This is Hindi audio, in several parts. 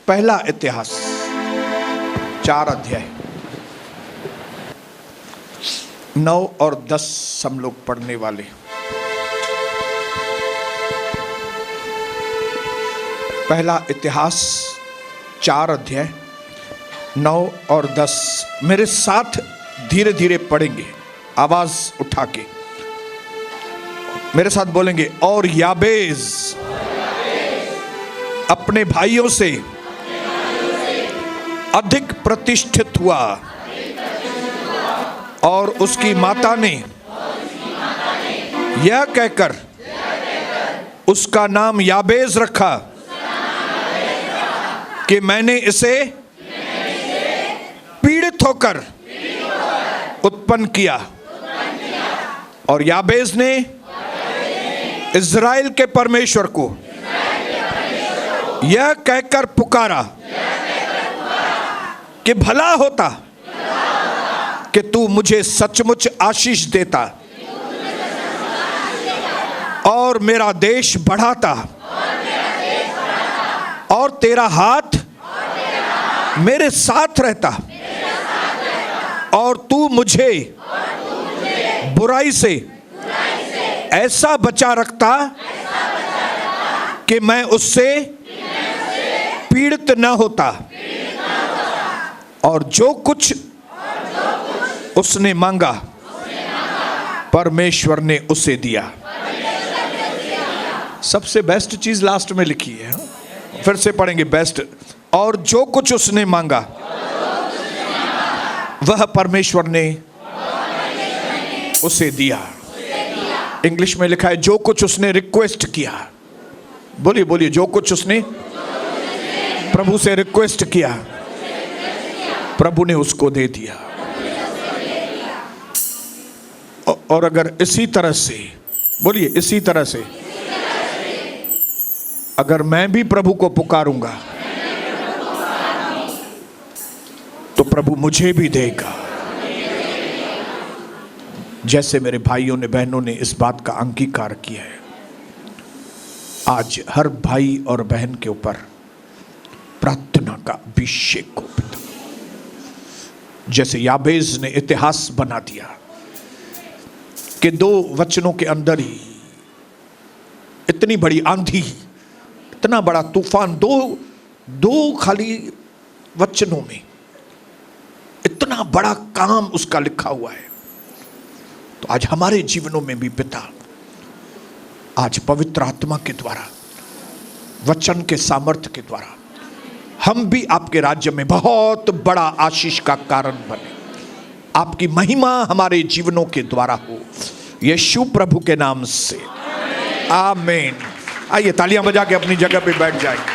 पहला इतिहास 4 अध्याय 9 और 10 हम लोग पढ़ने वाले। पहला इतिहास 4 अध्याय 9 और 10 मेरे साथ धीरे धीरे पढ़ेंगे, आवाज उठा के मेरे साथ बोलेंगे। और याबेज अपने भाइयों से अधिक प्रतिष्ठित हुआ और उसकी माता ने यह कहकर उसका नाम याबेज रखा कि मैंने इसे पीड़ित होकर उत्पन्न किया। और याबेज ने इज़राइल के परमेश्वर को यह कहकर पुकारा कि भला होता कि तू मुझे सचमुच आशीष देता और मेरा देश बढ़ाता और तेरा हाथ मेरे साथ रहता और तू मुझे बुराई से ऐसा बचा रखता कि मैं उससे पीड़ित न होता। और जो कुछ उसने मांगा परमेश्वर ने उसे दिया। सबसे बेस्ट चीज लास्ट में लिखी है, फिर से पढ़ेंगे बेस्ट। और जो कुछ उसने मांगा वह परमेश्वर ने उसे दिया। इंग्लिश में लिखा है जो कुछ उसने रिक्वेस्ट किया। बोलिए बोलिए, जो कुछ उसने प्रभु से रिक्वेस्ट किया प्रभु ने उसको दे दिया। और अगर इसी तरह से, बोलिए इसी तरह से अगर मैं भी प्रभु को पुकारूंगा तो प्रभु मुझे भी देगा। जैसे मेरे भाइयों ने बहनों ने इस बात का अंगीकार किया है, आज हर भाई और बहन के ऊपर प्रार्थना का अभिषेक हो पिता। जैसे याबेज ने इतिहास बना दिया कि 2 वचनों के अंदर ही इतनी बड़ी आंधी, इतना बड़ा तूफान, दो खाली वचनों में इतना बड़ा काम उसका लिखा हुआ है। तो आज हमारे जीवनों में भी पिता आज पवित्र आत्मा के द्वारा, वचन के सामर्थ्य के द्वारा हम भी आपके राज्य में बहुत बड़ा आशीष का कारण बने। आपकी महिमा हमारे जीवनों के द्वारा हो, यीशु प्रभु के नाम से आमीन। आइए तालियां बजा के अपनी जगह पे बैठ जाएंगे।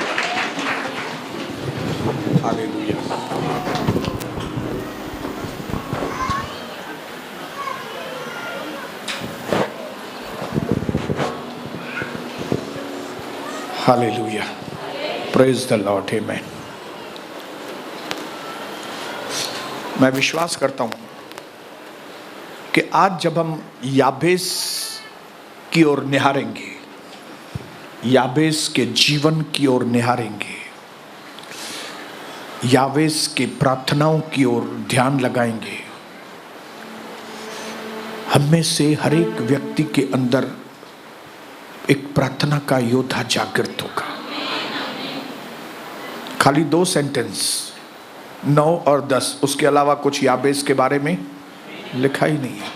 Hallelujah. Hallelujah, praise the Lord, आमीन। मैं विश्वास करता हूं कि आज जब हम याबेस की ओर निहारेंगे, याबेस के जीवन की ओर निहारेंगे, याबेस के प्रार्थनाओं की ओर ध्यान लगाएंगे, हम में से हर एक व्यक्ति के अंदर एक प्रार्थना का योद्धा जागृत होगा। खाली 2 सेंटेंस 9 और 10, उसके अलावा कुछ याबेस के बारे में लिखा ही नहीं है।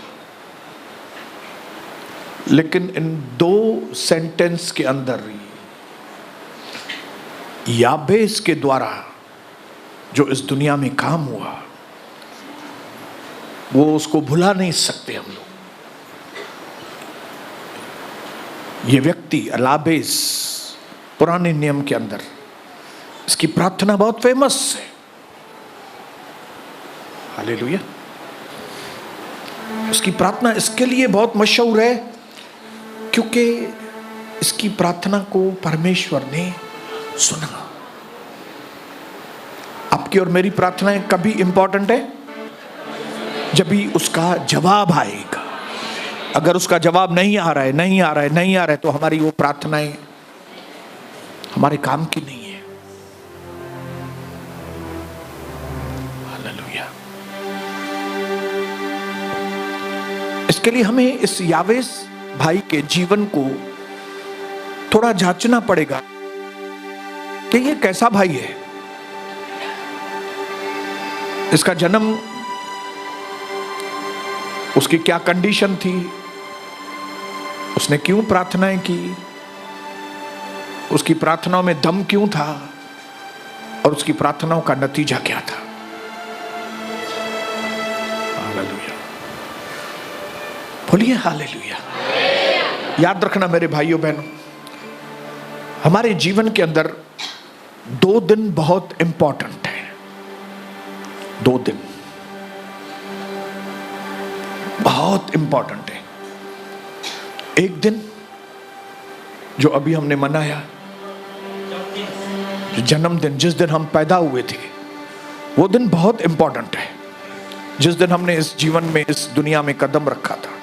लेकिन इन 2 सेंटेंस के अंदर याबेस के द्वारा जो इस दुनिया में काम हुआ वो उसको भुला नहीं सकते हम लोग। ये व्यक्ति याबेस पुराने नियम के अंदर इसकी प्रार्थना बहुत फेमस है। हालेलुया। उसकी प्रार्थना इसके लिए बहुत मशहूर है क्योंकि इसकी प्रार्थना को परमेश्वर ने सुना। आपकी और मेरी प्रार्थनाएं कभी इंपॉर्टेंट है जब भी उसका जवाब आएगा। अगर उसका जवाब नहीं आ रहा है तो हमारी वो प्रार्थनाएं हमारे काम की नहीं है। हालेलुया। इसके लिए हमें इस यावेस भाई के जीवन को थोड़ा जांचना पड़ेगा कि ये कैसा भाई है। इसका जन्म, उसकी क्या कंडीशन थी, उसने क्यों प्रार्थनाएं की, उसकी प्रार्थनाओं में दम क्यों था, और उसकी प्रार्थनाओं का नतीजा क्या था। हालेलुया, बोलिए हालेलुया। याद रखना मेरे भाइयों बहनों, हमारे जीवन के अंदर 2 दिन बहुत इंपॉर्टेंट है। 2 दिन बहुत इंपॉर्टेंट है। एक दिन जो अभी हमने मनाया, जो जन्मदिन, जिस दिन हम पैदा हुए थे, वो दिन बहुत इंपॉर्टेंट है। जिस दिन हमने इस जीवन में, इस दुनिया में कदम रखा था।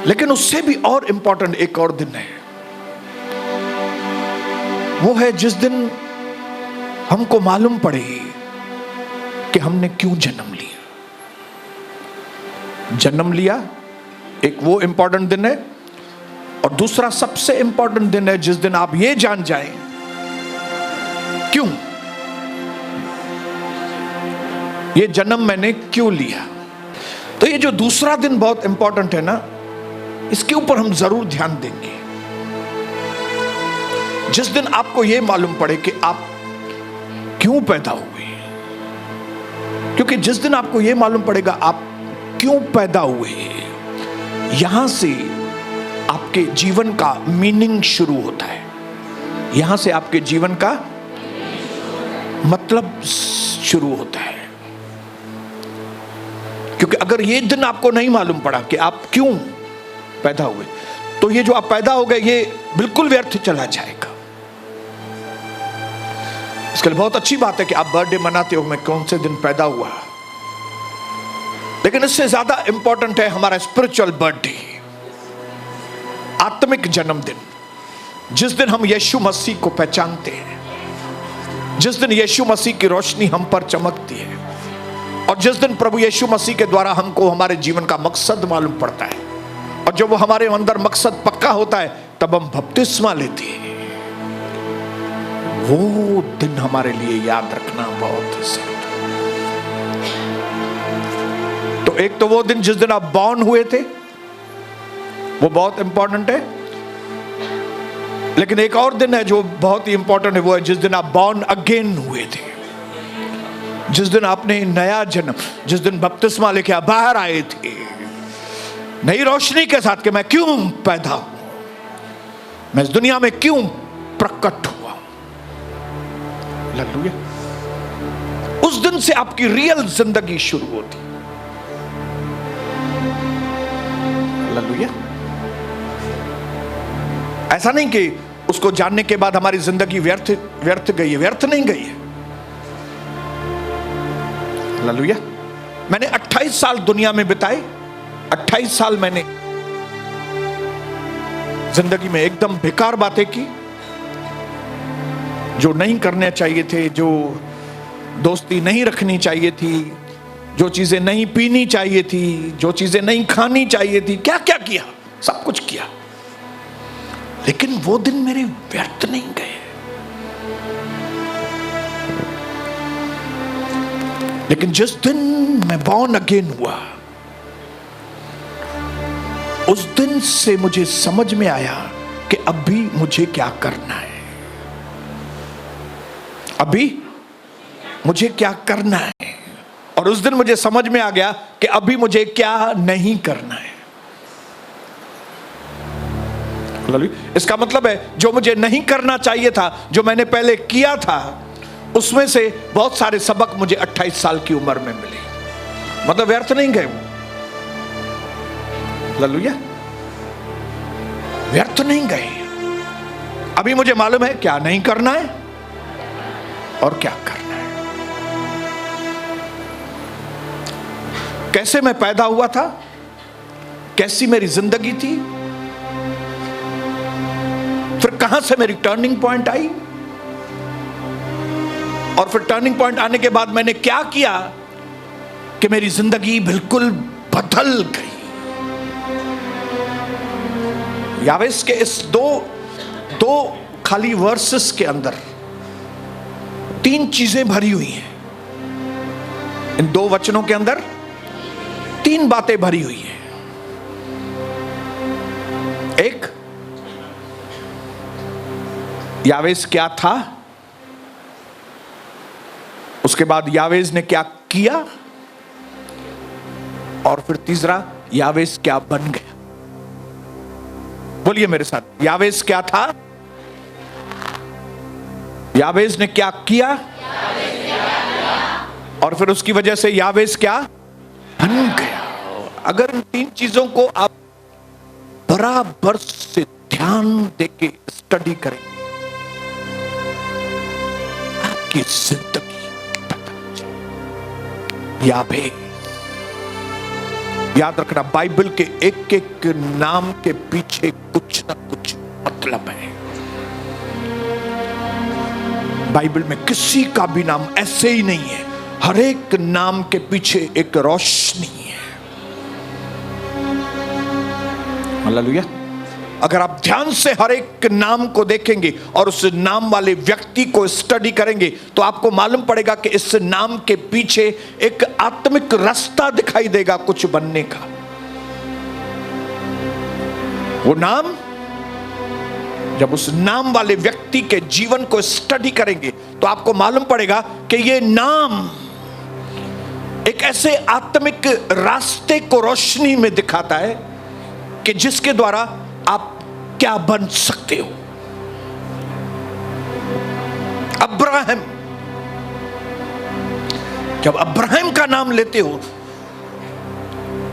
लेकिन उससे भी और इंपॉर्टेंट एक और दिन है। वो है जिस दिन हमको मालूम पड़े कि हमने क्यों जन्म लिया। जन्म लिया एक वो इंपॉर्टेंट दिन है, और दूसरा सबसे इंपॉर्टेंट दिन है जिस दिन आप ये जान जाएं क्यों ये जन्म मैंने क्यों लिया। तो ये जो दूसरा दिन बहुत इंपॉर्टेंट है ना, इसके ऊपर हम जरूर ध्यान देंगे। जिस दिन आपको यह मालूम पड़े कि आप क्यों पैदा हुए, क्योंकि जिस दिन आपको यह मालूम पड़ेगा आप क्यों पैदा हुए, यहां से आपके जीवन का मीनिंग शुरू होता है। यहां से आपके जीवन का मतलब शुरू होता है। क्योंकि अगर ये दिन आपको नहीं मालूम पड़ा कि आप क्यों पैदा हुए, तो ये जो आप पैदा हो गए ये बिल्कुल व्यर्थ चला जाएगा। इसके लिए बहुत अच्छी बात है कि आप बर्थडे मनाते हो, मैं कौन से दिन पैदा हुआ, लेकिन इससे ज्यादा इंपॉर्टेंट है हमारा स्पिरिचुअल बर्थडे, आत्मिक जन्मदिन। जिस दिन हम यीशु मसीह को पहचानते हैं, जिस दिन यीशु मसीह की रोशनी हम पर चमकती है, और जिस दिन प्रभु यीशु मसीह के द्वारा हमको हमारे जीवन का मकसद मालूम पड़ता है, और जब वो हमारे अंदर मकसद पक्का होता है, तब हम बपतिस्मा लेते हैं। वो दिन हमारे लिए याद रखना बहुत जरूरी है। तो एक तो वो दिन जिस दिन आप बॉर्न हुए थे, वो बहुत इंपॉर्टेंट है। लेकिन एक और दिन है जो बहुत ही इंपॉर्टेंट है, वो है जिस दिन आप बॉर्न अगेन हुए थे, जिस दिन आपने नया जन्म, जिस दिन बपतिस्मा लेके आप बाहर आए थे नई रोशनी के साथ कि मैं क्यों पैदा हूं, मैं इस दुनिया में क्यों प्रकट हुआ। हालेलुया। उस दिन से आपकी रियल जिंदगी शुरू होती। हालेलुया। ऐसा नहीं कि उसको जानने के बाद हमारी जिंदगी व्यर्थ गई है, व्यर्थ नहीं गई है। हालेलुया। मैंने 28 साल दुनिया में बिताए। 28 साल मैंने जिंदगी में एकदम बेकार बातें की, जो नहीं करने चाहिए थे, जो दोस्ती नहीं रखनी चाहिए थी, जो चीजें नहीं पीनी चाहिए थी, जो चीजें नहीं खानी चाहिए थी, क्या क्या किया, सब कुछ किया। लेकिन वो दिन मेरे व्यर्थ नहीं गए। लेकिन जिस दिन मैं बॉर्न अगेन हुआ, उस दिन से मुझे समझ में आया कि अभी मुझे क्या करना है, अभी मुझे क्या करना है। और उस दिन मुझे समझ में आ गया कि अभी मुझे क्या नहीं करना है। इसका मतलब है जो मुझे नहीं करना चाहिए था, जो मैंने पहले किया था, उसमें से बहुत सारे सबक मुझे 28 साल की उम्र में मिले। मतलब व्यर्थ नहीं गए वो। हालेलुया। व्यर्थ नहीं गए। अभी मुझे मालूम है क्या नहीं करना है और क्या करना है। कैसे मैं पैदा हुआ था, कैसी मेरी जिंदगी थी, फिर कहां से मेरी टर्निंग पॉइंट आई, और फिर टर्निंग पॉइंट आने के बाद मैंने क्या किया कि मेरी जिंदगी बिल्कुल बदल गई। यावेस के इस दो खाली वर्सेस के अंदर 3 चीजें भरी हुई हैं। इन 2 वचनों के अंदर 3 बातें भरी हुई हैं। एक, यावेस क्या था, उसके बाद यावेस ने क्या किया, और फिर तीसरा, यावेस क्या बन गया। बोलिए मेरे साथ, यावेस क्या था, यावेस ने क्या किया, और फिर उसकी वजह से यावेस क्या बन गया। अगर इन 3 चीजों को आप बराबर से ध्यान देके स्टडी करेंगे, आपकी जिंदगी बदल जाएगी। यावेस, याद रखना, बाइबल के एक एक नाम के पीछे कुछ ना कुछ मतलब है। बाइबल में किसी का भी नाम ऐसे ही नहीं है, हर एक नाम के पीछे एक रोशनी है। हालेलुया। अगर आप ध्यान से हर एक नाम को देखेंगे और उस नाम वाले व्यक्ति को स्टडी करेंगे तो आपको मालूम पड़ेगा कि इस नाम के पीछे एक आत्मिक रास्ता दिखाई देगा कुछ बनने का। वो नाम, जब उस नाम वाले व्यक्ति के जीवन को स्टडी करेंगे तो आपको मालूम पड़ेगा कि ये नाम एक ऐसे आत्मिक रास्ते को रोशनी में दिखाता है कि जिसके द्वारा आप क्या बन सकते हो। अब्राहम, जब अब्राहम का नाम लेते हो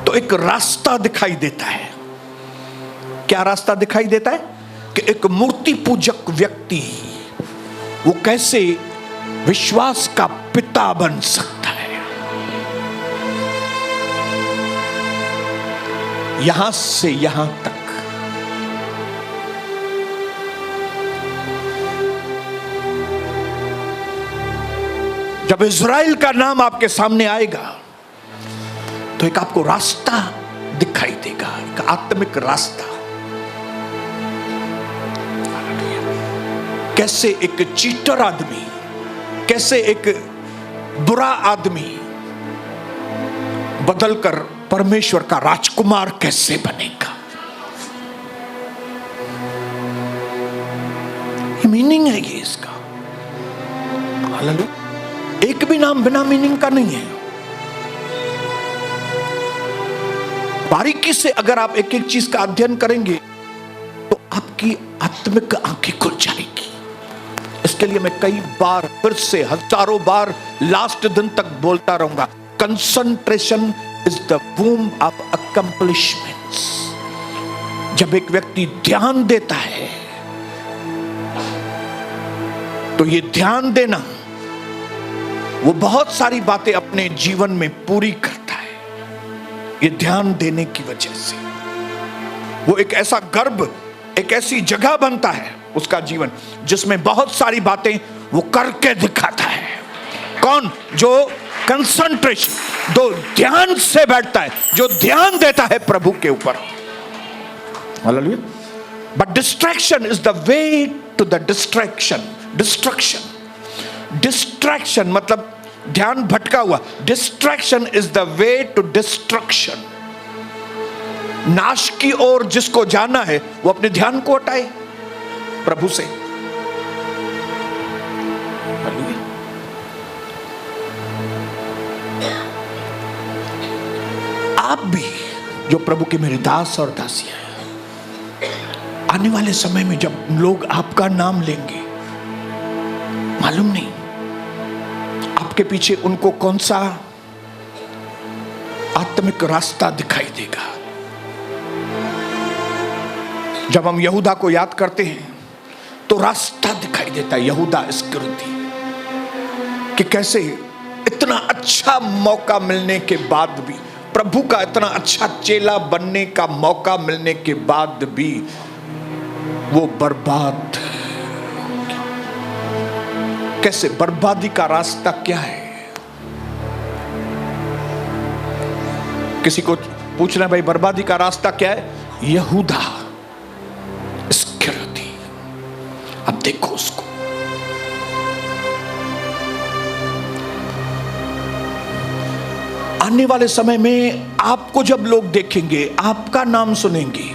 तो एक रास्ता दिखाई देता है। क्या रास्ता दिखाई देता है? कि एक मूर्ति पूजक व्यक्ति वो कैसे विश्वास का पिता बन सकता है। यहां से यहां तक जब इज़राइल का नाम आपके सामने आएगा तो एक आपको रास्ता दिखाई देगा, एक आत्मिक रास्ता। कैसे एक चीटर आदमी, कैसे एक बुरा आदमी बदलकर परमेश्वर का राजकुमार कैसे बनेगा। मीनिंग है ये इसका। हालेलुया। एक भी नाम बिना मीनिंग का नहीं है। बारीकी से अगर आप एक एक चीज का अध्ययन करेंगे तो आपकी आत्मिक आंखें खुल जाएगी। इसके लिए मैं कई बार, फिर से हजारों बार, लास्ट दिन तक बोलता रहूंगा, concentration is the वूम of accomplishments. जब एक व्यक्ति ध्यान देता है तो ये ध्यान देना, वो बहुत सारी बातें अपने जीवन में पूरी करता है। ये ध्यान देने की वजह से वो एक ऐसा गर्भ, एक ऐसी जगह बनता है उसका जीवन जिसमें बहुत सारी बातें वो करके दिखाता है। कौन? जो कंसंट्रेशन, जो ध्यान से बैठता है, जो ध्यान देता है प्रभु के ऊपर। Hallelujah. But distraction is the way to the destruction. Distraction मतलब ध्यान भटका हुआ। Distraction is the way to destruction. नाश की ओर जिसको जाना है वो अपने ध्यान को हटाए प्रभु से। आप भी जो प्रभु के मेरे दास और दासियां हैं, आने वाले समय में जब लोग आपका नाम लेंगे, मालूम नहीं आपके पीछे उनको कौन सा आत्मिक रास्ता दिखाई देगा। जब हम यहूदा को याद करते हैं तो रास्ता दिखाई देता है, यहूदा इस्करियोती, कि कैसे इतना अच्छा मौका मिलने के बाद भी, प्रभु का इतना अच्छा चेला बनने का मौका मिलने के बाद भी वो बर्बाद। कैसे बर्बादी का रास्ता क्या है। किसी को पूछना है भाई बर्बादी का रास्ता क्या है, यहूदा इस्करियोती। अब देखो उसको, आने वाले समय में आपको जब लोग देखेंगे, आपका नाम सुनेंगे,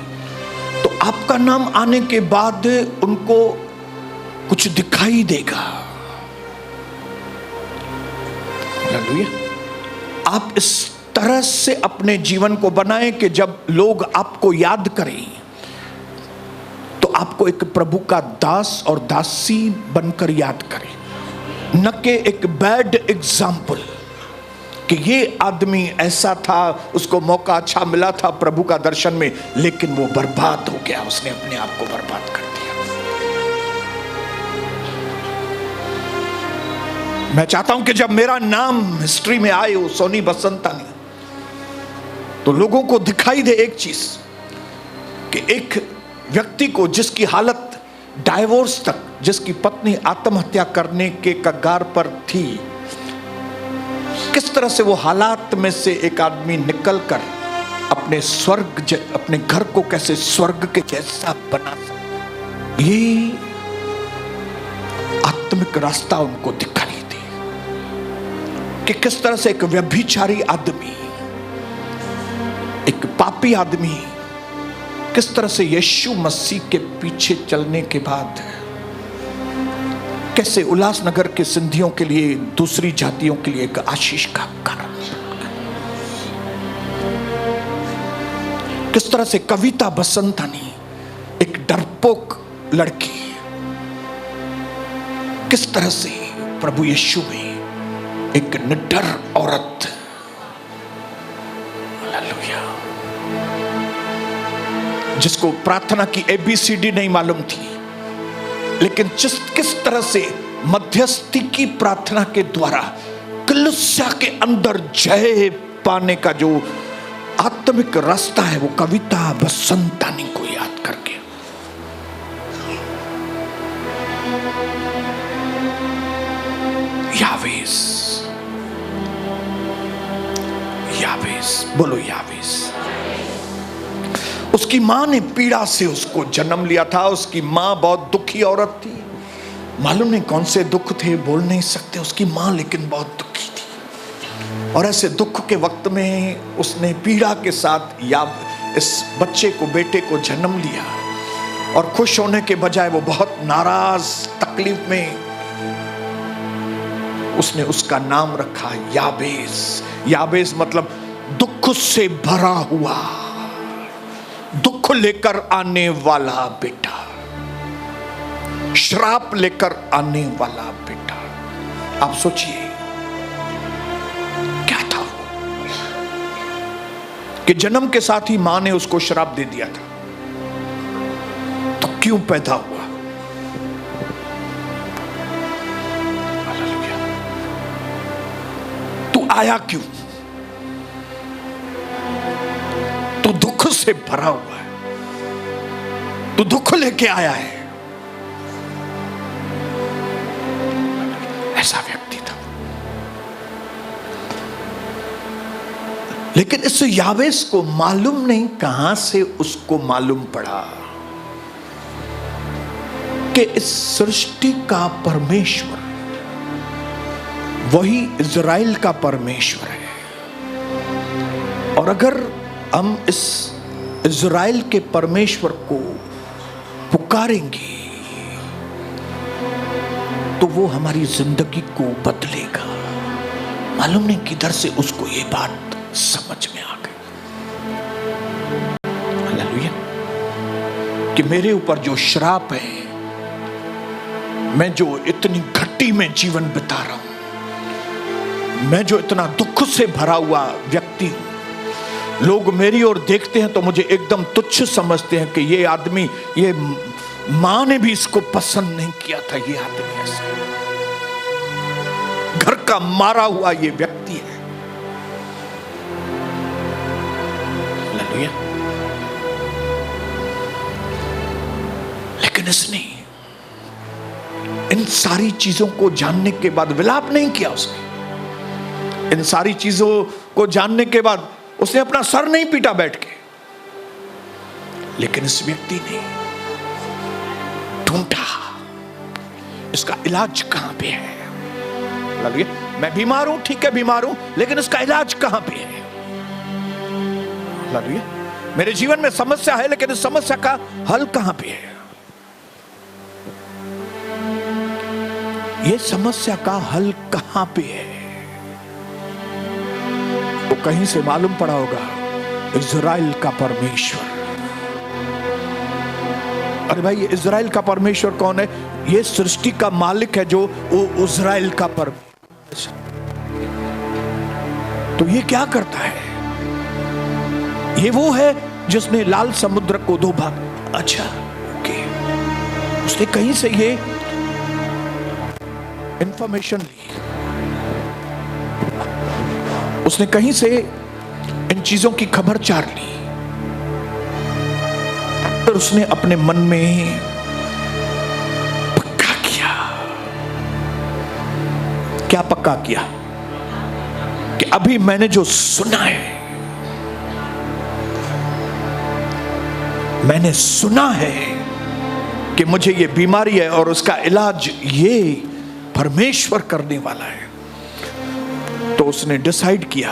तो आपका नाम आने के बाद उनको कुछ दिखाई देगा। हालेलुया। आप इस तरह से अपने जीवन को बनाएं कि जब लोग आपको याद करें तो आपको एक प्रभु का दास और दासी बनकर याद करें, न कि एक बैड एग्जाम्पल कि ये आदमी ऐसा था, उसको मौका अच्छा मिला था प्रभु का दर्शन में, लेकिन वो बर्बाद हो गया, उसने अपने आप को बर्बाद कर दिया। मैं चाहता हूं कि जब मेरा नाम हिस्ट्री में आए हो सोनी बसंतानी, तो लोगों को दिखाई दे एक चीज कि एक व्यक्ति को जिसकी हालत डाइवोर्स तक, जिसकी पत्नी आत्महत्या करने के कगार पर थी, किस तरह से वो हालात में से एक आदमी निकलकर अपने अपने घर को कैसे स्वर्ग के जैसा बना सकता, ये आत्मिक रास्ता उनको दिखाई दे कि किस तरह से एक व्यभिचारी आदमी, एक पापी आदमी किस तरह से यीशु मसीह के पीछे चलने के बाद कैसे उल्लासनगर के सिंधियों के लिए, दूसरी जातियों के लिए एक आशीष का कारण, किस तरह से कविता बसंतानी एक डरपोक लड़की, किस तरह से प्रभु यीशु में एक निडर औरत, हालेलुया, जिसको प्रार्थना की ABCD नहीं मालूम थी, लेकिन किस तरह से मध्यस्थी की प्रार्थना के द्वारा कलीसिया के अंदर जय पाने का जो आत्मिक रास्ता है, वो कविता बसंतानी को याद करके। यावेस, यावेस, बोलो यावेस। उसकी मां ने पीड़ा से उसको जन्म लिया था। उसकी मां बहुत दुखी औरत थी, मालूम नहीं कौन से दुख थे, बोल नहीं सकते उसकी मां, लेकिन बहुत दुखी थी। और ऐसे दुख के वक्त में उसने पीड़ा के साथ इस बच्चे को, बेटे को जन्म लिया, और खुश होने के बजाय वो बहुत नाराज, तकलीफ में उसने उसका नाम रखा याबेस। याबेस मतलब दुख से भरा हुआ, दुख लेकर आने वाला बेटा, श्राप लेकर आने वाला बेटा। आप सोचिए क्या था वो, कि जन्म के साथ ही मां ने उसको श्राप दे दिया था, तो क्यों पैदा हुआ? तू आया क्यों? तू दुख से भरा हुआ है, तू दुख लेके आया है। ऐसा व्यक्ति था। लेकिन इस यावेस को मालूम नहीं कहां से उसको मालूम पड़ा कि इस सृष्टि का परमेश्वर वही इज़राइल का परमेश्वर है। और अगर हम इस इज़राइल के परमेश्वर को पुकारेंगे तो वो हमारी जिंदगी को बदलेगा। मालूम नहीं किधर से उसको ये बात समझ में आ गई। हालेलुया। कि मेरे ऊपर जो श्राप है, मैं जो इतनी घटी में जीवन बिता रहा हूं, मैं जो इतना दुख से भरा हुआ व्यक्ति हूं, लोग मेरी ओर देखते हैं तो मुझे एकदम तुच्छ समझते हैं कि ये आदमी, ये मां ने भी इसको पसंद नहीं किया था, ये आदमी ऐसा घर का मारा हुआ ये व्यक्ति है। हालेलुया। लेकिन इसने इन सारी चीजों को जानने के बाद विलाप नहीं किया उसने। इन सारी चीजों को जानने के बाद उसने अपना सर नहीं पीटा बैठ के, लेकिन इस व्यक्ति ने ढूंढा इसका इलाज कहां पे है। लगे मैं बीमार हूं, ठीक है बीमार हूं, लेकिन इसका इलाज कहां पे है। लगे मेरे जीवन में समस्या है, लेकिन इस समस्या का हल कहां पे है। ये समस्या का हल कहां पे है। तो कहीं से मालूम पड़ा होगा इज़राइल का परमेश्वर। अरे भाई, ये इज़राइल का परमेश्वर कौन है? ये सृष्टि का मालिक है, जो इज़राइल का परमेश्वर। तो ये क्या करता है? ये वो है जिसने लाल समुद्र को दो भाग, अच्छा ओके, उसने कहीं से ये इंफॉर्मेशन ली, उसने कहीं से इन चीजों की खबर चार ली, फिर उसने अपने मन में पक्का किया। क्या पक्का किया? कि अभी मैंने जो सुना है, मैंने सुना है कि मुझे ये बीमारी है और उसका इलाज ये परमेश्वर करने वाला है। तो उसने डिसाइड किया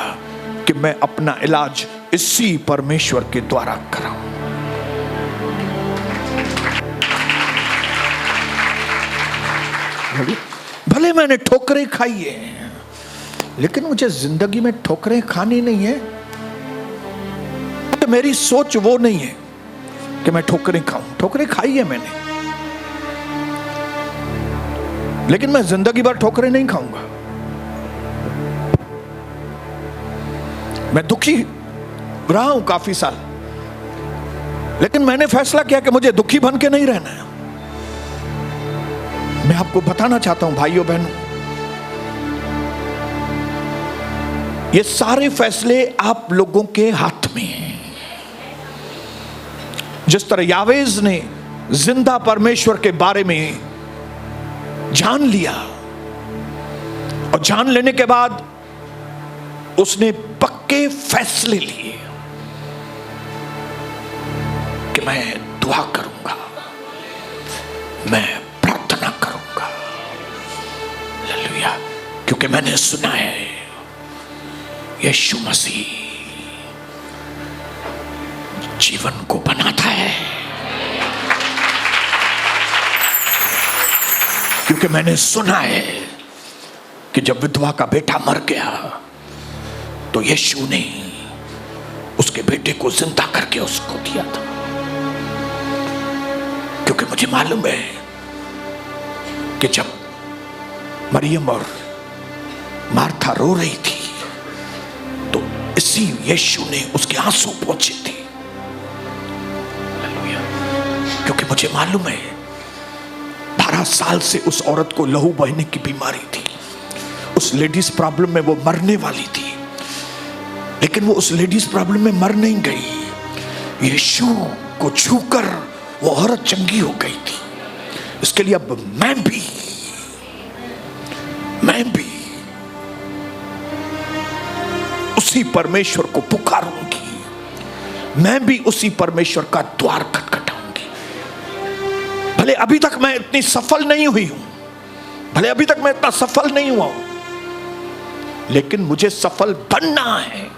कि मैं अपना इलाज इसी परमेश्वर के द्वारा कराऊं। भले मैंने ठोकरें खाई है, लेकिन मुझे जिंदगी में ठोकरें खानी नहीं है। तो मेरी सोच वो नहीं है कि मैं ठोकरें खाऊं। ठोकरें खाई है मैंने, लेकिन मैं जिंदगी भर ठोकरें नहीं खाऊंगा। मैं दुखी रहा हूं काफी साल, लेकिन मैंने फैसला किया कि मुझे दुखी बन के नहीं रहना है। मैं आपको बताना चाहता हूं भाइयों बहनों, ये सारे फैसले आप लोगों के हाथ में हैं। जिस तरह यावेज ने जिंदा परमेश्वर के बारे में जान लिया, और जान लेने के बाद उसने पक्के फैसले लिए कि मैं दुआ करूंगा, मैं प्रार्थना करूंगा। हालेलुया। क्योंकि मैंने सुना है यीशु मसीह जीवन को बनाता है। क्योंकि मैंने सुना है कि जब विधवा का बेटा मर गया तो यीशु ने उसके बेटे को जिंदा करके उसको दिया था। क्योंकि मुझे मालूम है कि जब मरियम और मार्था रो रही थी तो इसी यीशु ने उसके आंसू पोंछे थे। क्योंकि मुझे मालूम है 12 साल से उस औरत को लहू बहने की बीमारी थी। उस लेडीज प्रॉब्लम में वो मरने वाली थी, लेकिन वो उस लेडीज प्रॉब्लम में मर नहीं गई। यीशु को छूकर वो औरत चंगी हो गई थी। इसके लिए अब मैं भी उसी परमेश्वर को पुकारूंगी। मैं भी उसी परमेश्वर का द्वार खटखटाऊंगी। भले अभी तक मैं इतनी सफल नहीं हुई हूं, भले अभी तक मैं इतना सफल नहीं हुआ हूं, लेकिन मुझे सफल बनना है।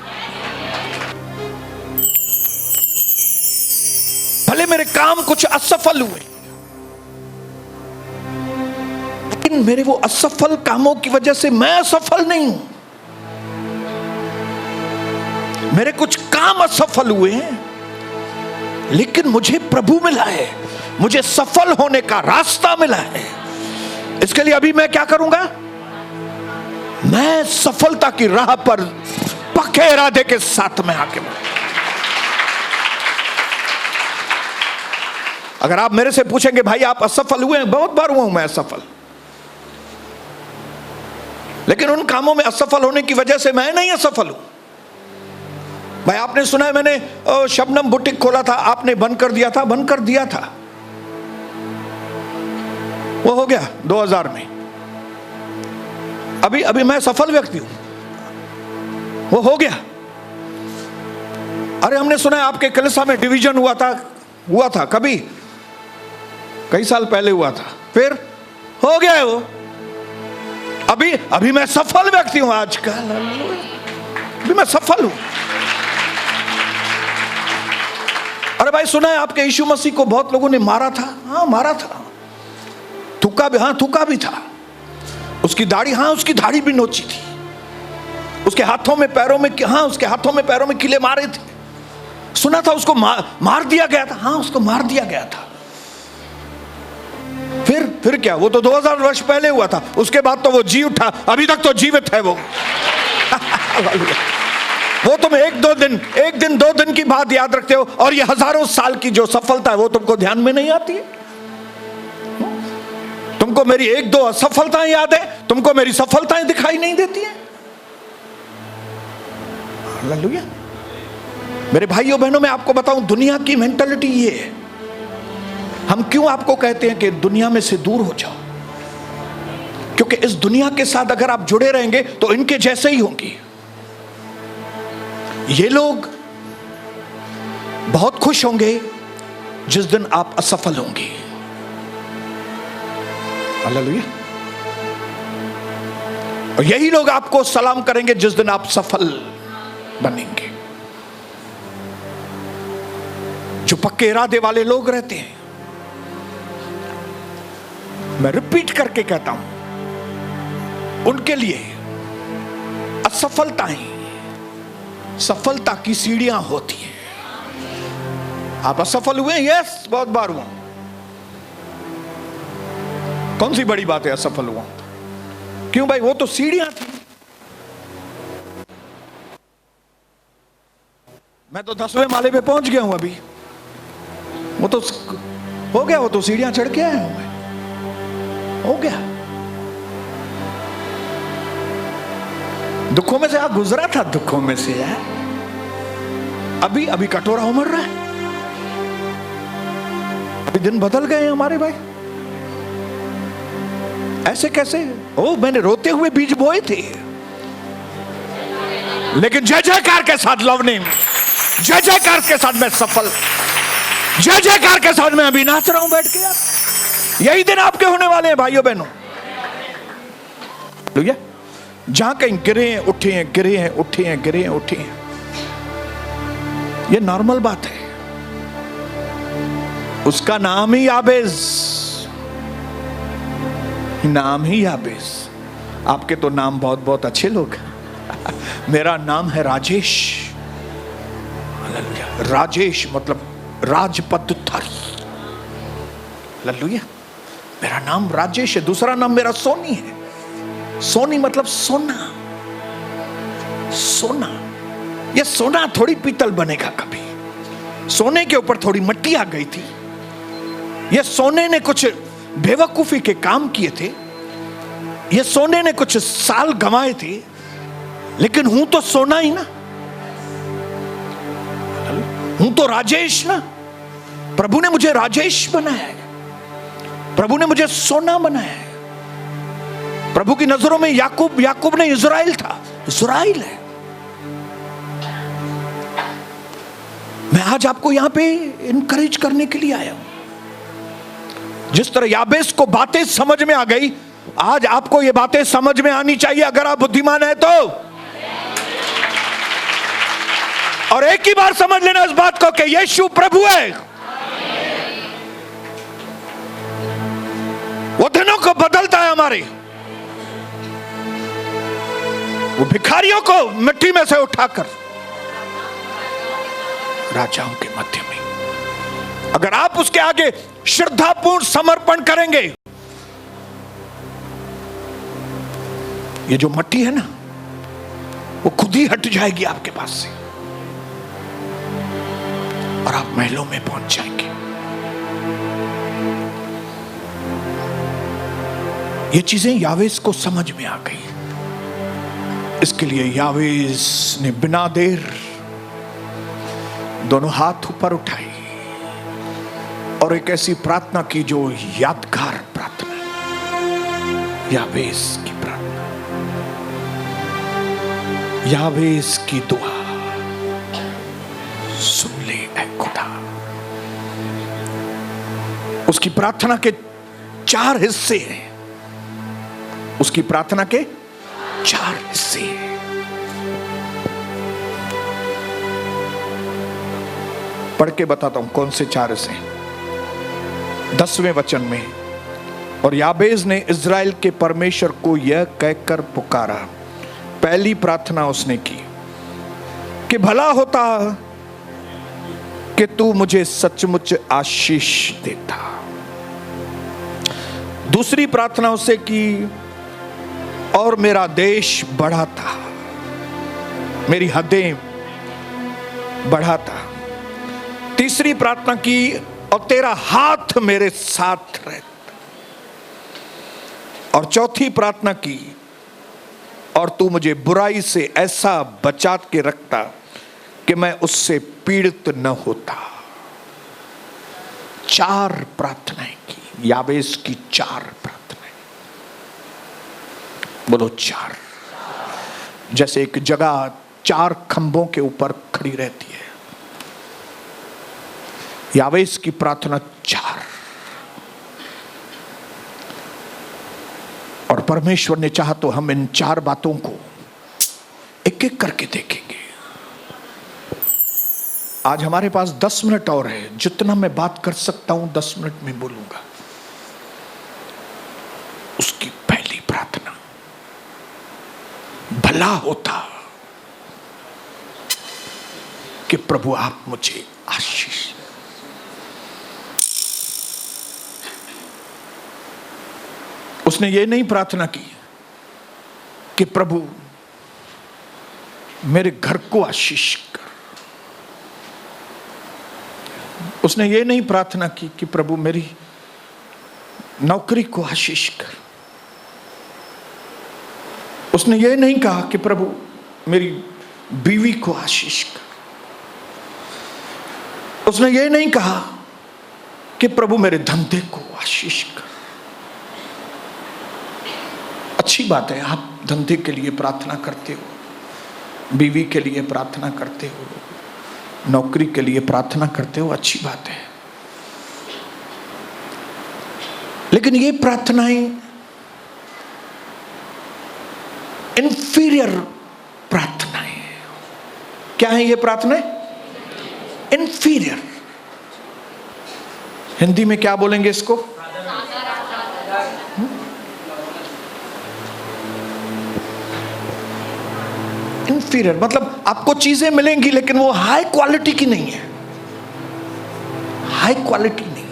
भले मेरे काम कुछ असफल हुए, लेकिन मेरे वो असफल कामों की वजह से मैं असफल नहीं हूं। मेरे कुछ काम असफल हुए हैं, लेकिन मुझे प्रभु मिला है, मुझे सफल होने का रास्ता मिला है। इसके लिए अभी मैं क्या करूंगा? मैं सफलता की राह पर पक्के इरादे के साथ में आगे बढ़ूंगा। अगर आप मेरे से पूछेंगे भाई आप असफल हुए हैं, बहुत बार हुआ हूं मैं असफल, लेकिन उन कामों में असफल होने की वजह से मैं नहीं असफल हूं। भाई आपने सुना है मैंने शबनम बुटीक खोला था, आपने बंद कर दिया था, बंद कर दिया था। वो हो गया 2000 में। अभी अभी मैं सफल व्यक्ति हूं, वो हो गया। अरे हमने सुना है आपके कलिसिया में डिवीजन हुआ था कभी, कई साल पहले हुआ था, फिर हो गया है वो। अभी मैं सफल व्यक्ति हूं आजकल, अभी मैं सफल हूं। अरे भाई सुना है आपके यीशु मसीह को बहुत लोगों ने मारा था। हाँ मारा था, थूका भी था। उसकी दाढ़ी, हाँ उसकी दाढ़ी भी नोची थी। उसके हाथों में पैरों में, हाँ उसके हाथों में पैरों में किले मारे थे। सुना था उसको मार दिया गया था। हाँ उसको मार दिया गया था। फिर क्या, वो तो 2000 वर्ष पहले हुआ था। उसके बाद तो वो जी उठा, अभी तक तो जीवित है वो। वो तुम एक दिन 2 दिन की बात याद रखते हो, और ये हजारों साल की जो सफलता है वो तुमको ध्यान में नहीं आती है। तुमको मेरी 1-2 असफलताएं याद है, तुमको मेरी सफलताएं दिखाई नहीं देती है। हालेलुया। मेरे भाइयों बहनों, मैं आपको बताऊं, दुनिया की मेंटालिटी ये है। हम क्यों आपको कहते हैं कि दुनिया में से दूर हो जाओ? क्योंकि इस दुनिया के साथ अगर आप जुड़े रहेंगे तो इनके जैसे ही होंगे। ये लोग बहुत खुश होंगे जिस दिन आप असफल होंगे। हालेलुया। और यही लोग आपको सलाम करेंगे जिस दिन आप सफल बनेंगे। जो पक्के इरादे वाले लोग रहते हैं, मैं रिपीट करके कहता हूं, उनके लिए असफलताएं सफलता की सीढ़ियां होती हैं। आप असफल हुए? यस, बहुत बार हुआ। कौन सी बड़ी बात है असफल हुआ? क्यों भाई, वो तो सीढ़ियां थी। मैं तो 10वें माले पे पहुंच गया हूं अभी। वो तो हो गया, वो तो सीढ़ियां चढ़ के आया हूं मैं, हो गया। दुखों में से आप गुजरा था, दुखों में से यार। अभी कटोरा उमड़ रहा है। अभी दिन बदल गए हमारे भाई। ऐसे कैसे? ओ, मैंने रोते हुए बीज बोए थे, लेकिन जय जयकार के साथ लव ने, जय जयकार के साथ मैं सफल, जय जयकार के साथ मैं अभी नाच रहा हूं बैठ के। यार यही दिन आपके होने वाले हैं भाइयों बहनों। भैया जहां कहीं गिरे हैं उठे हैं, गिरे हैं उठे हैं, गिरे हैं उठे हैं, ये नॉर्मल बात है। उसका नाम ही याबेस, नाम ही याबेस। आपके तो नाम बहुत बहुत अच्छे लोग। मेरा नाम है राजेश। राजेश मतलब राजपदधारी। हालेलुया। मेरा नाम राजेश है। दूसरा नाम मेरा सोनी है। सोनी मतलब सोना। सोना, ये सोना थोड़ी पीतल बनेगा कभी। सोने के ऊपर थोड़ी मिट्टी आ गई थी। ये सोने ने कुछ बेवकूफी के काम किए थे, ये सोने ने कुछ साल गंवाए थे, लेकिन हूं तो सोना ही ना, हूं तो राजेश ना। प्रभु ने मुझे राजेश बनाया है, प्रभु ने मुझे सोना बनाया है। प्रभु की नजरों में याकूब ने इज़राइल था, इज़राइल है। मैं आज आपको यहां पे इनकरेज करने के लिए आया हूं। जिस तरह याबेस को बातें समझ में आ गई, आज आपको ये बातें समझ में आनी चाहिए अगर आप बुद्धिमान है तो। और एक ही बार समझ लेना इस बात को कि यीशु प्रभु है। वो दिनों को बदलता है हमारे। वो भिखारियों को मिट्टी में से उठाकर राजाओं के मध्य में, अगर आप उसके आगे श्रद्धापूर्ण समर्पण करेंगे, ये जो मट्टी है ना, वो खुद ही हट जाएगी आपके पास से और आप महलों में पहुंच जाएंगे। ये चीजें यावेस को समझ में आ गई। इसके लिए यावेस ने बिना देर दोनों हाथ ऊपर उठाए और एक ऐसी प्रार्थना की जो यादगार प्रार्थना है। यावेस की प्रार्थना, यावेस की दुआ सुन ले ऐ खुदा। उसकी प्रार्थना के 4 हिस्से हैं, उसकी प्रार्थना के 4 हिस्से हैं। पढ़ के बताता हूं कौन से 4 हिस्से हैं। 10वें वचन में, और याबेज ने इज़राइल के परमेश्वर को यह कहकर पुकारा, पहली प्रार्थना उसने की कि भला होता कि तू मुझे सचमुच आशीष देता। दूसरी प्रार्थना उसे की, और मेरा देश बढ़ाता, मेरी हदें बढ़ाता। तीसरी प्रार्थना की, और तेरा हाथ मेरे साथ रहता। और चौथी प्रार्थना की, और तू मुझे बुराई से ऐसा बचा के रखता कि मैं उससे पीड़ित न होता। 4 प्रार्थनाएं की, याबेस की 4 प्रार्थनाएं। बोलो 4। जैसे एक जगह 4 खंभों के ऊपर खड़ी रहती है, यावेस की प्रार्थना 4। और परमेश्वर ने चाहा तो हम इन 4 बातों को एक एक करके देखेंगे। आज हमारे पास 10 मिनट और है, जितना मैं बात कर सकता हूं 10 मिनट में बोलूंगा। उसकी पहली प्रार्थना, भला होता कि प्रभु आप मुझे आशीष। उसने ये नहीं प्रार्थना की कि प्रभु मेरे घर को आशीष कर। उसने ये नहीं प्रार्थना की कि प्रभु मेरी नौकरी को आशीष कर। उसने ये नहीं कहा कि प्रभु मेरी बीवी को आशीष कर। उसने ये नहीं कहा कि प्रभु मेरे धंधे को आशीष कर। अच्छी बात है, आप धंधे के लिए प्रार्थना करते हो, बीवी के लिए प्रार्थना करते हो, नौकरी के लिए प्रार्थना करते हो, अच्छी बात है। लेकिन ये प्रार्थनाएं इंफीरियर प्रार्थनाएं। क्या है ये प्रार्थनाएं? इंफीरियर। हिंदी में क्या बोलेंगे इसको? इंफीरियर मतलब आपको चीजें मिलेंगी लेकिन वो हाई क्वालिटी की नहीं है, हाई क्वालिटी नहीं।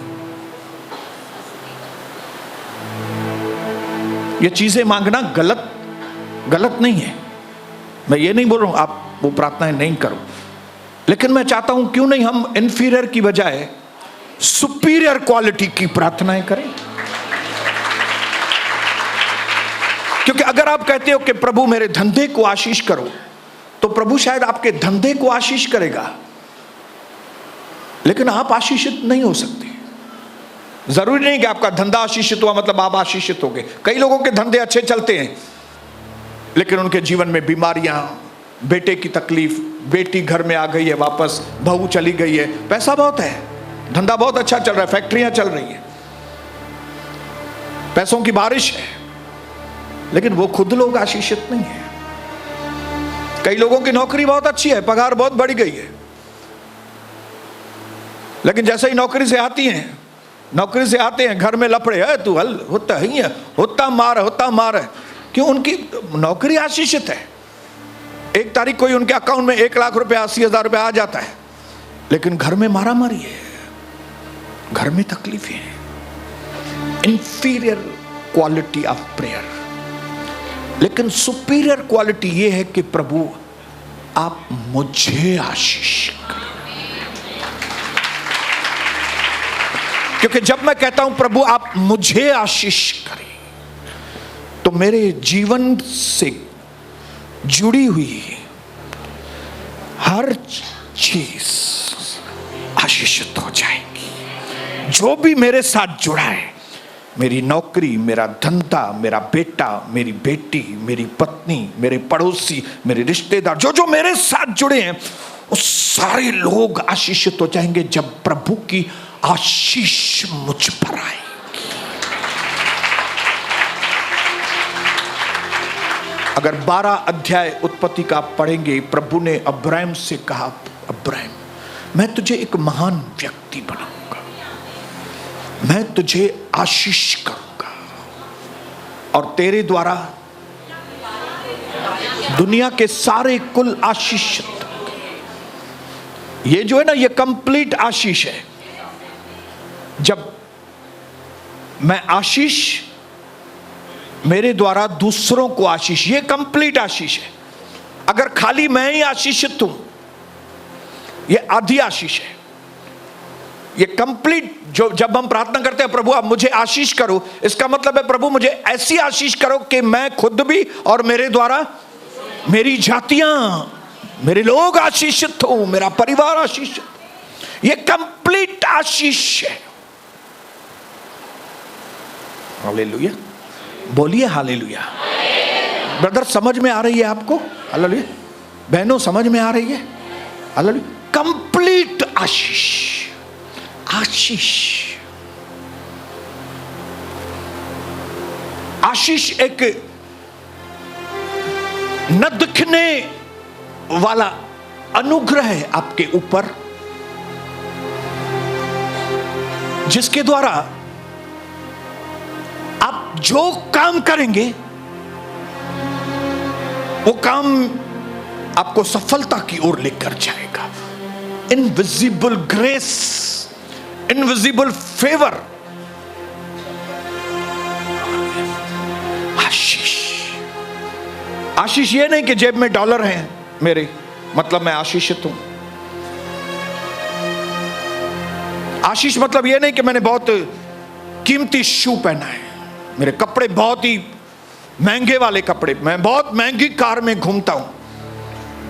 ये चीजें मांगना गलत नहीं है, मैं ये नहीं बोल रहा हूं आप वो प्रार्थनाएं नहीं करो, लेकिन मैं चाहता हूं क्यों नहीं हम इंफीरियर की बजाय सुपीरियर क्वालिटी की प्रार्थनाएं करें। क्योंकि अगर आप कहते हो कि प्रभु मेरे धंधे को आशीष करो, तो प्रभु शायद आपके धंधे को आशीष करेगा, लेकिन आप आशीषित नहीं हो सकते। जरूरी नहीं कि आपका धंधा आशीषित हुआ मतलब आप आशीषित हो गए। कई लोगों के धंधे अच्छे चलते हैं लेकिन उनके जीवन में बीमारियां, बेटे की तकलीफ, बेटी घर में आ गई है वापस, बहू चली गई है, पैसा बहुत है, धंधा बहुत अच्छा चल रहा है, फैक्ट्रियां चल रही हैं, पैसों की बारिश है, लेकिन वो खुद लोग आशीषित नहीं है। कई लोगों की नौकरी बहुत अच्छी है, पगार बहुत बढ़ गई है, लेकिन जैसे ही नौकरी से आते हैं घर में लफड़े है, तू हल होता ही है, होता मार है। क्यों? उनकी नौकरी आशीषित है, 1 तारीख को ही उनके अकाउंट में 1 लाख रुपया 80,000 रुपया आ जाता है, लेकिन घर में मारामारी है, घर में तकलीफें हैं। Inferior quality of prayer. लेकिन सुपीरियर क्वालिटी ये है कि प्रभु आप मुझे आशीष करें। क्योंकि जब मैं कहता हूं प्रभु आप मुझे आशीष करें, तो मेरे जीवन से जुड़ी हुई हर चीज आशीषित हो जाएगी। जो भी मेरे साथ जुड़ा है मेरी नौकरी, मेरा धंधा, मेरा बेटा, मेरी बेटी, मेरी पत्नी, मेरे पड़ोसी, मेरे रिश्तेदार, जो जो मेरे साथ जुड़े हैं, वो सारे लोग आशीषित हो जाएंगे जब प्रभु की आशीष मुझ पर आएगी। अगर 12 अध्याय उत्पत्ति का आप पढ़ेंगे, प्रभु ने अब्राहम से कहा, अब्राहम, मैं तुझे एक महान व्यक्ति बनाऊंगा, मैं तुझे आशीष करूंगा और तेरे द्वारा दुनिया के सारे कुल आशीषित होंगे। ये जो है ना, ये कंप्लीट आशीष है। जब मैं आशीष, मेरे द्वारा दूसरों को आशीष, ये कंप्लीट आशीष है। अगर खाली मैं ही आशीषित हूं, ये आधी आशीष है। ये कंप्लीट, जो जब हम प्रार्थना करते हैं प्रभु आप मुझे आशीष करो, इसका मतलब है प्रभु मुझे ऐसी आशीष करो कि मैं खुद भी और मेरे द्वारा मेरी जातियां, मेरे लोग आशीषित हो, मेरा परिवार आशीषित। ये कंप्लीट आशीष है। हालेलुया, बोलिए हालेलुया। ब्रदर समझ में आ रही है आपको? हालेलुया। बहनों समझ में आ रही है? हालेलुया। कंप्लीट आशीष, आशीष। आशीष एक न दिखने वाला अनुग्रह है आपके ऊपर, जिसके द्वारा आप जो काम करेंगे वो काम आपको सफलता की ओर लेकर जाएगा। इनविजिबल ग्रेस, इनविजिबल फेवर, आशीष। आशीष ये नहीं कि जेब में डॉलर हैं मेरे, मतलब मैं आशीषित हूं। आशीष मतलब ये नहीं कि मैंने बहुत कीमती शू पहना है, मेरे कपड़े बहुत ही महंगे वाले कपड़े, मैं बहुत महंगी कार में घूमता हूं,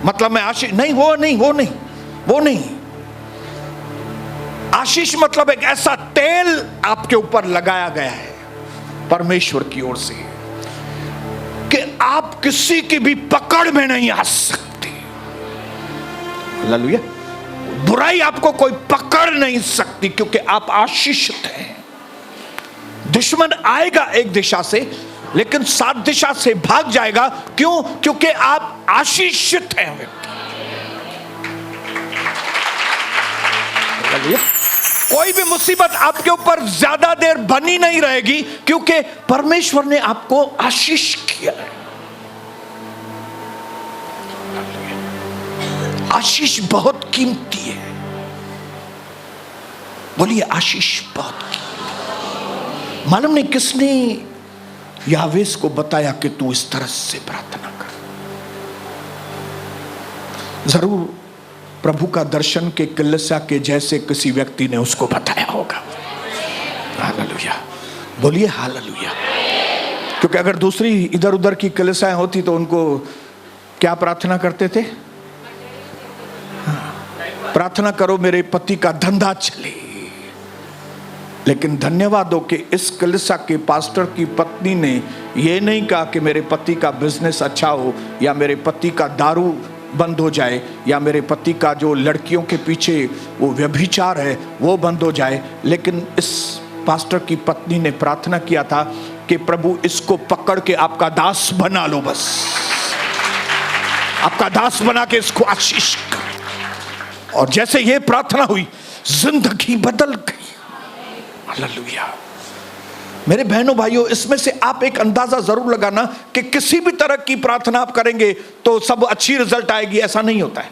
मतलब मैं आशीष नहीं। वो नहीं, वो नहीं, वो नहीं। आशीष मतलब एक ऐसा तेल आपके ऊपर लगाया गया है परमेश्वर की ओर से कि आप किसी की भी पकड़ में नहीं आ सकते। हालेलुया। बुराई आपको कोई पकड़ नहीं सकती क्योंकि आप आशीषित हैं। दुश्मन आएगा एक दिशा से, लेकिन 7 दिशा से भाग जाएगा। क्यों? क्योंकि आप आशीषित हैं। कोई भी मुसीबत आपके ऊपर ज्यादा देर बनी नहीं रहेगी क्योंकि परमेश्वर ने आपको आशीष किया है। आशीष बहुत कीमती है। बोलिए आशीष बहुत कीमती। मालूम नहीं किसने यावेस को बताया कि तू इस तरह से प्रार्थना कर। जरूर प्रभु का दर्शन के कलीसिया के जैसे किसी व्यक्ति ने उसको बताया होगा। हालेलुया, बोलिए हालेलुया। क्योंकि अगर दूसरी इधर उधर की कलीसियाएं होती तो उनको क्या प्रार्थना करते थे? प्रार्थना करो मेरे पति का धंधा चले। लेकिन धन्यवाद हो कि इस कलीसिया के पास्टर की पत्नी ने यह नहीं कहा कि मेरे पति का बिजनेस अच्छा हो, या मेरे पति का दारू बंद हो जाए, या मेरे पति का जो लड़कियों के पीछे वो व्यभिचार है वो बंद हो जाए। लेकिन इस पास्टर की पत्नी ने प्रार्थना किया था कि प्रभु इसको पकड़ के आपका दास बना लो, बस आपका दास बना के इसको आशीष कर। और जैसे ये प्रार्थना हुई जिंदगी बदल गई। हालेलुया। मेरे बहनों भाइयों, इसमें से आप एक अंदाजा जरूर लगाना कि किसी भी तरह की प्रार्थना आप करेंगे तो सब अच्छी रिजल्ट आएगी, ऐसा नहीं होता है।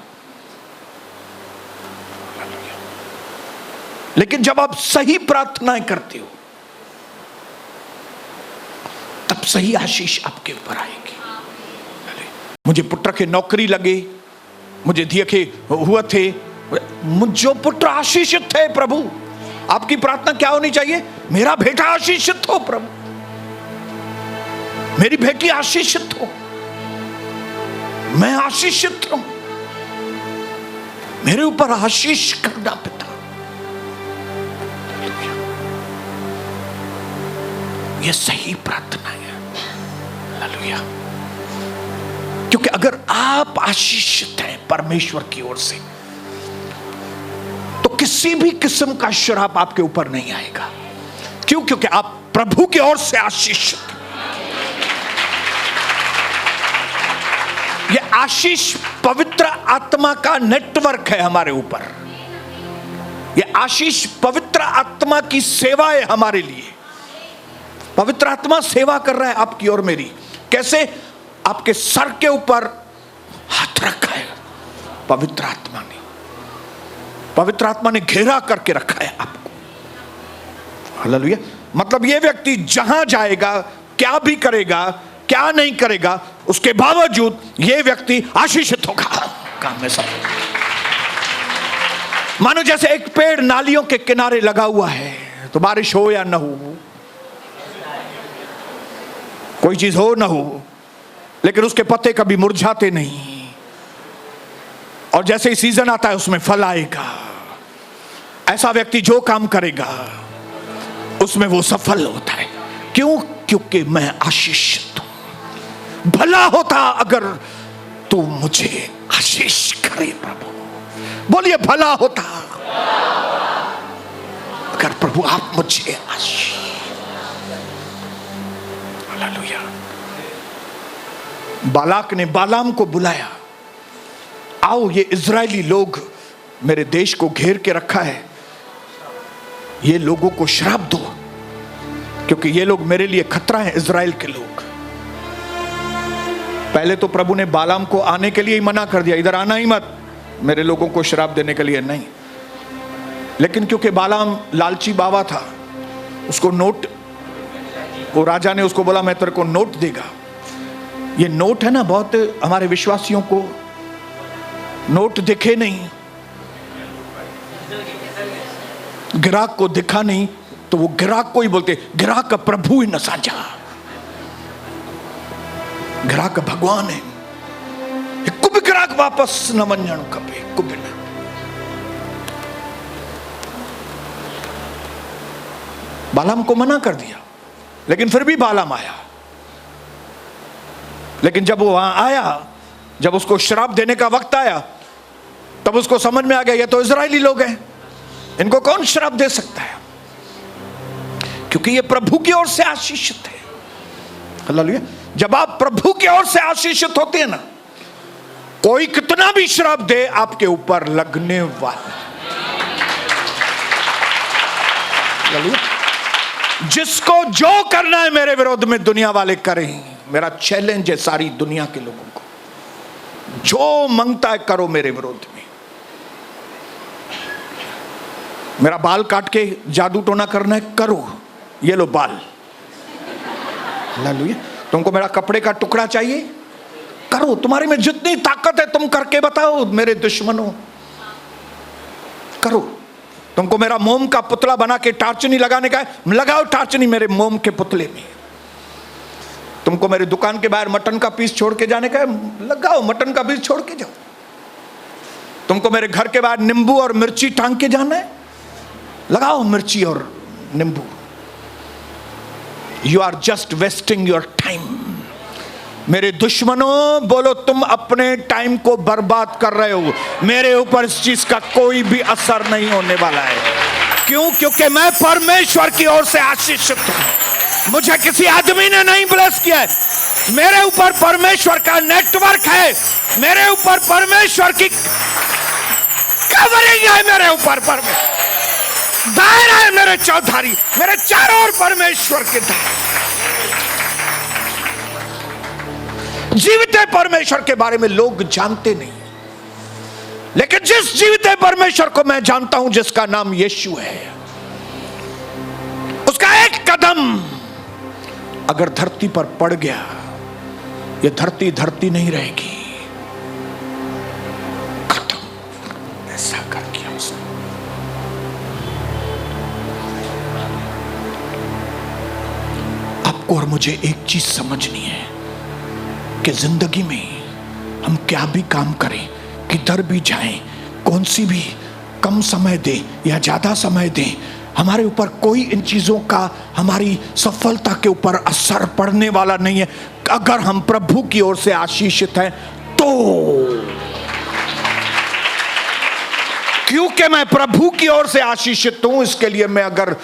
लेकिन जब आप सही प्रार्थनाएं करते हो तब सही आशीष आपके ऊपर आएगी। मुझे पुत्र के नौकरी लगे, मुझे दिए के हुआ थे, जो पुत्र आशीषित थे प्रभु। आपकी प्रार्थना क्या होनी चाहिए? मेरा बेटा आशीषित हो प्रभु, मेरी बेटी आशीषित हो, मैं आशीषित हूं, मेरे ऊपर आशीष करना पिता। यह सही प्रार्थना है। हालेलुया। क्योंकि अगर आप आशीषित हैं परमेश्वर की ओर से, तो किसी भी किस्म का श्राप आपके ऊपर नहीं आएगा। क्यों? क्योंकि आप प्रभु की ओर से आशीषित। यह आशीष पवित्र आत्मा का नेटवर्क है हमारे ऊपर। यह आशीष पवित्र आत्मा की सेवा है हमारे लिए। पवित्र आत्मा सेवा कर रहा है आपकी और मेरी। कैसे? आपके सर के ऊपर हाथ रखा है पवित्र आत्मा ने। पवित्र आत्मा ने घेरा करके रखा है आपको। हालेलुया। मतलब यह व्यक्ति जहां जाएगा, क्या भी करेगा, क्या नहीं करेगा, उसके बावजूद यह व्यक्ति आशीषित होगा काम में सब। मानो जैसे एक पेड़ नालियों के किनारे लगा हुआ है, तो बारिश हो या ना हो, कोई चीज हो ना हो, लेकिन उसके पत्ते कभी मुरझाते नहीं, और जैसे ही सीजन आता है उसमें फल आएगा। ऐसा व्यक्ति जो काम करेगा उसमें वो सफल होता है। क्यों? क्योंकि मैं आशीषित हूं। भला होता अगर तू मुझे आशीष करे प्रभु। बोलिए, भला होता अगर प्रभु आप मुझे आशीष। हालेलुया। बालाक ने बालाम को बुलाया, आओ ये इजरायली लोग मेरे देश को घेर के रखा है, ये लोगों को श्राप दो, क्योंकि ये लोग मेरे लिए खतरा है, इजराइल के लोग। पहले तो प्रभु ने बालाम को आने के लिए ही मना कर दिया, इधर आना ही मत, मेरे लोगों को श्राप देने के लिए नहीं। लेकिन क्योंकि बालाम लालची बाबा था, उसको नोट, वो राजा ने उसको बोला मैं तेरे को नोट देगा। ये नोट है ना, बहुत हमारे विश्वासियों को नोट दिखे नहीं, ग्राहक को दिखा नहीं, तो वो ग्राहक को ही बोलते, ग्राहक का प्रभु ही न साझा, ग्राहक का भगवान है। कुछ भी ग्राहक वापस न वंजन खपे, कुछ भी न। बालाम को मना कर दिया, लेकिन फिर भी बालाम आया। लेकिन जब वो वहां आया, जब उसको श्राप देने का वक्त आया, तब उसको समझ में आ गया ये तो इजरायली लोग हैं, इनको कौन श्राप दे सकता है, क्योंकि ये प्रभु की ओर से आशीषित है। हालेलुया। जब आप प्रभु की ओर से आशीषित होते हैं ना, कोई कितना भी श्राप दे आपके ऊपर लगने वाला। जिसको जो करना है मेरे विरोध में दुनिया वाले करें। मेरा चैलेंज है सारी दुनिया के लोगों को, जो मांगता है करो मेरे विरोध में। मेरा बाल काट के जादू टोना करना है, करो, ये लो बाल। हालेलुया। तुमको मेरा कपड़े का टुकड़ा चाहिए, करो, तुम्हारे में जितनी ताकत है तुम करके बताओ मेरे दुश्मनों, करो। तुमको मेरा मोम का पुतला बना के टार्चनी लगाने का है, लगाओ टार्चनी मेरे मोम के पुतले में। तुमको मेरे दुकान के बाहर मटन का पीस छोड़ के जाने का है, लगाओ मटन का पीस छोड़ के जाओ। तुमको मेरे घर के बाहर नींबू और मिर्ची टांग के जाना है, लगाओ मिर्ची और नींबू। You are just wasting your time. मेरे दुश्मनों, बोलो तुम अपने टाइम को बर्बाद कर रहे हो, मेरे ऊपर इस चीज का कोई भी असर नहीं होने वाला है। क्यों? क्योंकि मैं परमेश्वर की ओर से आशीषित हूं। मुझे किसी आदमी ने नहीं ब्लेस किया है, मेरे ऊपर परमेश्वर का नेटवर्क है, मेरे ऊपर परमेश्वर की कवरिंग है, मेरे ऊपर परमेश्वर दायरा है, मेरे चौधारी, मेरे चारों ओर परमेश्वर के दायरे। जीवित परमेश्वर के बारे में लोग जानते नहीं, लेकिन जिस जीवित परमेश्वर को मैं जानता हूं, जिसका नाम यीशु है, उसका एक कदम अगर धरती पर पड़ गया, ये धरती धरती नहीं रहेगी, खत्म। ऐसा कर किया उसने। आपको और मुझे एक चीज समझनी है कि जिंदगी में हम क्या भी काम करें, किधर भी जाएं, कौन सी भी कम समय दें या ज्यादा समय दें, हमारे ऊपर कोई इन चीजों का हमारी सफलता के ऊपर असर पड़ने वाला नहीं है अगर हम प्रभु की ओर से आशीषित हैं तो। क्योंकि मैं प्रभु की ओर से आशीषित हूं, इसके लिए मैं अगर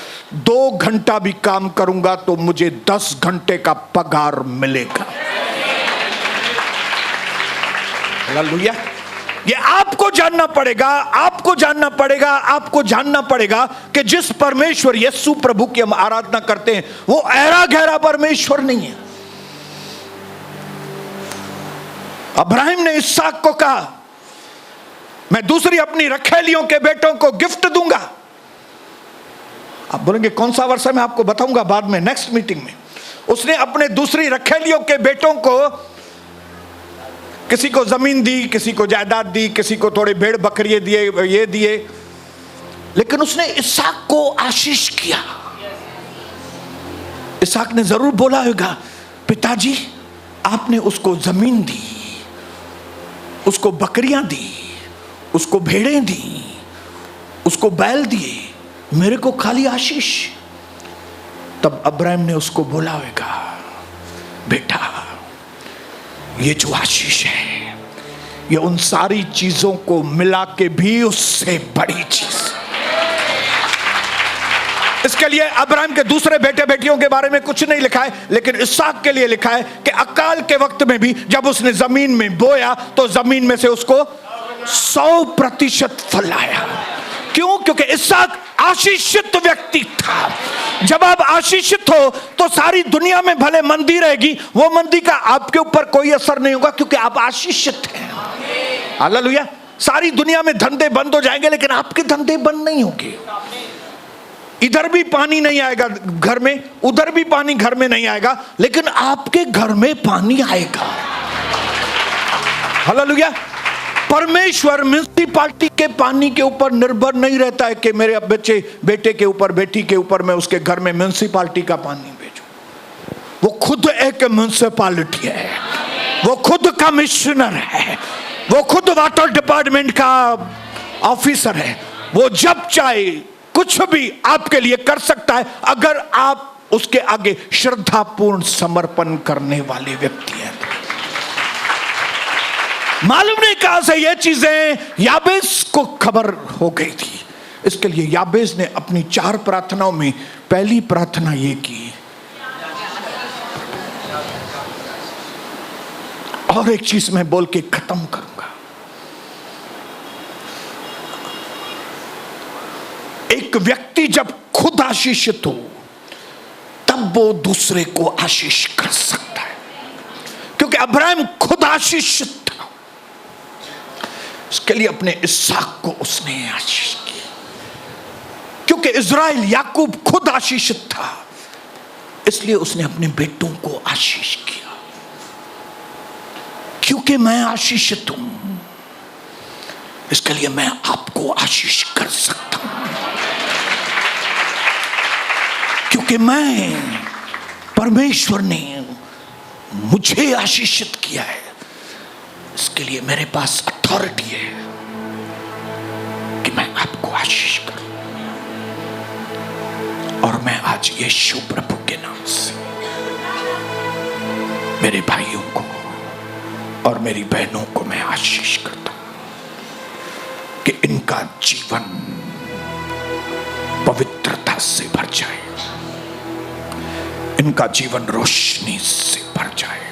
2 घंटा भी काम करूंगा तो मुझे 10 घंटे का पगार मिलेगा। हालेलुया। ये आपको जानना पड़ेगा, आपको जानना पड़ेगा, आपको जानना पड़ेगा कि जिस परमेश्वर यीशु प्रभु की हम आराधना करते हैं वो ऐरा गहरा परमेश्वर नहीं है। अब्राहिम ने इसहाक को कहा मैं दूसरी अपनी रखैलियों के बेटों को गिफ्ट दूंगा। आप बोलेंगे कौन सा वर्ष है, मैं आपको बताऊंगा बाद में, नेक्स्ट मीटिंग में। उसने अपने दूसरी रखैलियों के बेटों को, किसी को जमीन दी, किसी को जायदाद दी, किसी को थोड़े भेड़ बकरियां दिए, ये दिए, लेकिन उसने इसहाक को आशीष किया। इसहाक ने जरूर बोला होगा पिताजी आपने उसको जमीन दी, उसको बकरियां दी, उसको भेड़ें दी, उसको बैल दिए, मेरे को खाली आशीष। तब अब्राहम ने उसको बोला होगा बेटा ये जो आशीष है ये उन सारी चीजों को मिला के भी उससे बड़ी चीज। इसके लिए अब्राहम के दूसरे बेटे बेटियों के बारे में कुछ नहीं लिखा है, लेकिन इसहाक के लिए लिखा है कि अकाल के वक्त में भी जब उसने जमीन में बोया तो जमीन में से उसको 100% फल आया। क्यों? क्योंकि इसहाक आशीषित व्यक्ति था। जब आप आशीषित हो तो सारी दुनिया में भले मंदी रहेगी, वो मंदी का आपके ऊपर कोई असर नहीं होगा क्योंकि आप आशीषित हैं। हालेलुया। सारी दुनिया में धंधे बंद हो जाएंगे लेकिन आपके धंधे बंद नहीं होंगे। इधर भी पानी नहीं आएगा घर में, उधर भी पानी घर में नहीं आएगा, लेकिन आपके घर में पानी आएगा। हालेलुया। परमेश्वर म्युनिसिपालिटी के पानी के ऊपर निर्भर नहीं रहता है कि मेरे बेटे के ऊपर, बेटी के ऊपर मैं उसके घर में म्युनिसिपालिटी का पानी भेजूं। वो खुद एक म्युनिसिपालिटी है, वो खुद कमिश्नर है, वो खुद वाटर डिपार्टमेंट का ऑफिसर है। वो जब चाहे कुछ भी आपके लिए कर सकता है अगर आप उसके आगे श्रद्धापूर्ण समर्पण करने वाले व्यक्ति हैं। मालूम नहीं कहां से ये चीजें याबेस को खबर हो गई थी। इसके लिए याबेस ने अपनी 4 प्रार्थनाओं में पहली प्रार्थना ये की। और एक चीज मैं बोल के खत्म करूंगा। एक व्यक्ति जब खुद आशीषित हो तब वो दूसरे को आशीष कर सकता है, क्योंकि अब्राहम खुद आशीषित था। इसके लिए अपने इसहाक को उसने आशीष की, क्योंकि इज़राइल याकूब खुद आशीषित था, इसलिए उसने अपने बेटों को आशीष किया। क्योंकि मैं आशीषित हूं इसके लिए मैं आपको आशीष कर सकता हूं, क्योंकि मैं, परमेश्वर ने मुझे आशीषित किया है, इसके लिए मेरे पास अथॉरिटी है कि मैं आपको आशीष करूं। और मैं आज यीशु प्रभु के नाम से मेरे भाइयों को और मेरी बहनों को मैं आशीष करता हूं कि इनका जीवन पवित्रता से भर जाए, इनका जीवन रोशनी से भर जाए,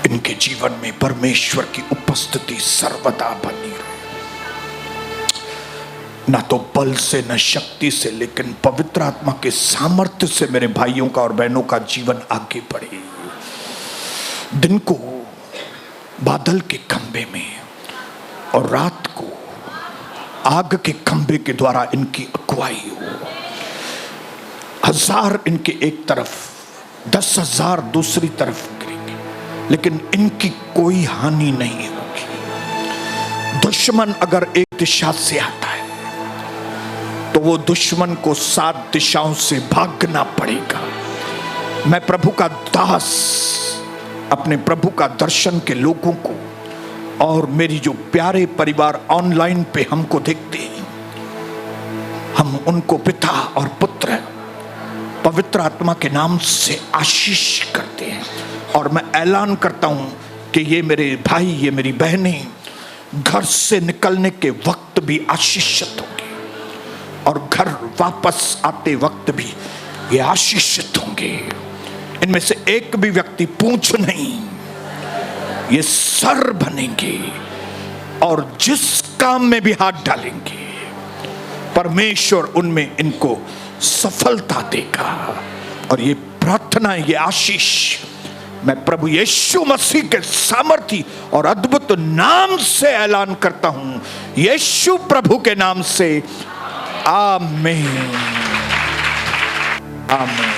इनके जीवन में परमेश्वर की उपस्थिति सर्वदा बनी रहे। ना तो बल से न शक्ति से, लेकिन पवित्र आत्मा के सामर्थ्य से मेरे भाइयों का और बहनों का जीवन आगे बढ़े। दिन को बादल के खंभे में और रात को आग के खंभे के द्वारा इनकी अगुवाई हो। 1000 इनके एक तरफ, 10,000 दूसरी तरफ गिरेंगे, लेकिन इनकी कोई हानि नहीं होगी। दुश्मन अगर एक दिशा से आता है तो वो दुश्मन को 7 दिशाओं से भागना पड़ेगा। मैं प्रभु का दास अपने प्रभु का दर्शन के लोगों को और मेरी जो प्यारे परिवार ऑनलाइन पे हमको देखते हैं, हम उनको पिता और पुत्र पवित्र आत्मा के नाम से आशीष करते हैं। और मैं ऐलान करता हूं कि ये मेरे भाई, ये मेरी बहनें घर से निकलने के वक्त भी आशीषित होंगे और घर वापस आते वक्त भी ये आशीषित होंगे। इनमें से एक भी व्यक्ति पूंछ नहीं, ये सर बनेंगे और जिस काम में भी हाथ डालेंगे परमेश्वर उनमें इनको सफलता देगा। और ये प्रार्थना, ये आशीष मैं प्रभु यीशु मसीह के सामर्थी और अद्भुत नाम से ऐलान करता हूं, यीशु प्रभु के नाम से। आमीन, आमीन।